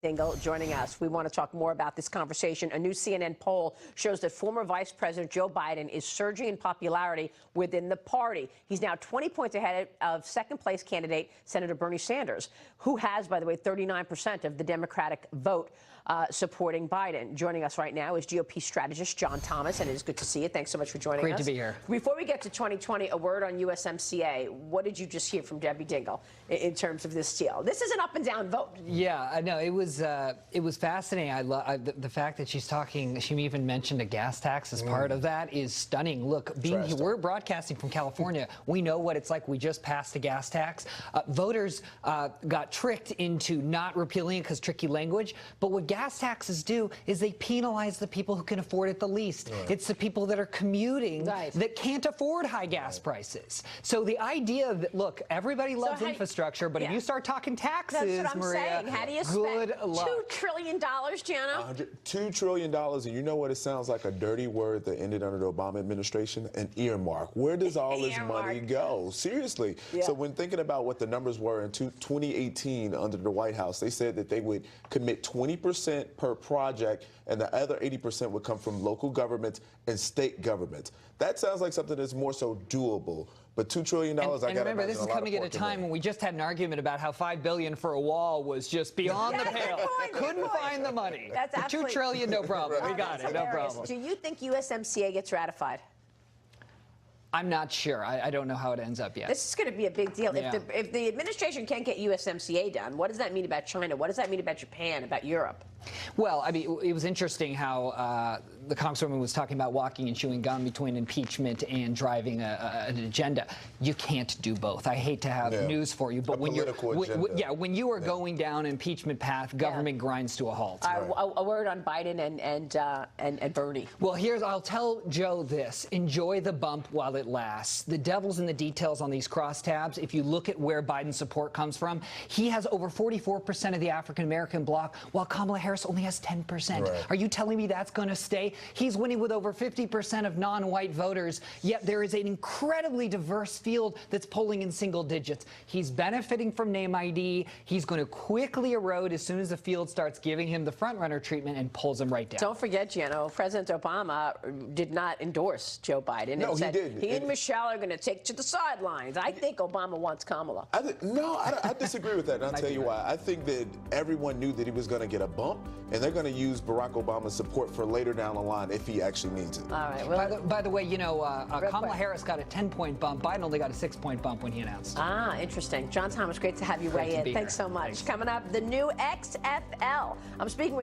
Dingle joining us. We want to talk more about this conversation. A new CNN poll shows that former Vice President Joe Biden is surging in popularity within the party. He's now 20 points ahead of second-place candidate Senator Bernie Sanders, who has, by the way, 39% of the Democratic vote supporting Biden. Joining us right now is GOP strategist John Thomas, and it is good to see you. Thanks so much for joining us. Great to be here. Before we get to 2020, a word on USMCA. What did you just hear from Debbie Dingle in terms of this deal? This is an up-and-down vote. Yeah, I know. It was fascinating. I love the fact that she's talking. She even mentioned a gas tax as part of that is stunning. Look, we're broadcasting from California. We know what it's like. We just passed a gas tax. Voters got tricked into not repealing it because tricky language. But what gas taxes do is they penalize the people who can afford it the least. Right. It's the people that are commuting that can't afford high gas prices. So the idea that, look, everybody loves infrastructure, but if you start talking taxes, that's what I'm saying. How do you spend $2 trillion, Jano? $2 trillion, and you know what it sounds like? A dirty word that ended under the Obama administration? An earmark. Where does all this money go? Seriously. Yeah. So when thinking about what the numbers were in 2018 under the White House, they said that they would commit 20% per project, and the other 80% would come from local governments and state governments. That sounds like something that's more so doable. But $2 trillion, and remember, this is coming at a time when we just had an argument about how $5 billion for a wall was just beyond the pale. Couldn't find the money. That's $2 trillion, no problem. We got it, no problem. Do you think USMCA gets ratified? I'm not sure. I don't know how it ends up yet. This is going to be a big deal. Yeah. If the administration can't get USMCA done, what does that mean about China? What does that mean about Japan, about Europe? Well, I mean, it was interesting how the Congresswoman was talking about walking and chewing gum between impeachment and driving an agenda. You can't do both. I hate to have news for you, but when you are going down an impeachment path, government grinds to a halt. A word on Biden and Bernie. Well, I'll tell Joe this: enjoy the bump while it lasts. The devil's in the details on these crosstabs. If you look at where Biden's support comes from, he has over 44% of the African-American bloc, while Kamala Harris only has 10%. Right. Are you telling me that's going to stay? He's winning with over 50% of non-white voters, yet there is an incredibly diverse field that's polling in single digits. He's benefiting from name ID. He's going to quickly erode as soon as the field starts giving him the front-runner treatment and pulls him right down. Don't forget, Jano, President Obama did not endorse Joe Biden. No, he didn't. He and Michelle are going to take to the sidelines. I think Obama wants Kamala. I disagree with that, and I'll tell you why. I think that everyone knew that he was going to get a bump, and they're going to use Barack Obama's support for later down the line if he actually needs it. All right. Well, by the way, you know, Kamala Harris got a 10-point bump. Biden only got a 6-point bump when he announced. Ah, interesting. John Thomas, great to have you weigh in. Thanks so much. Coming up, the new XFL. I'm speaking with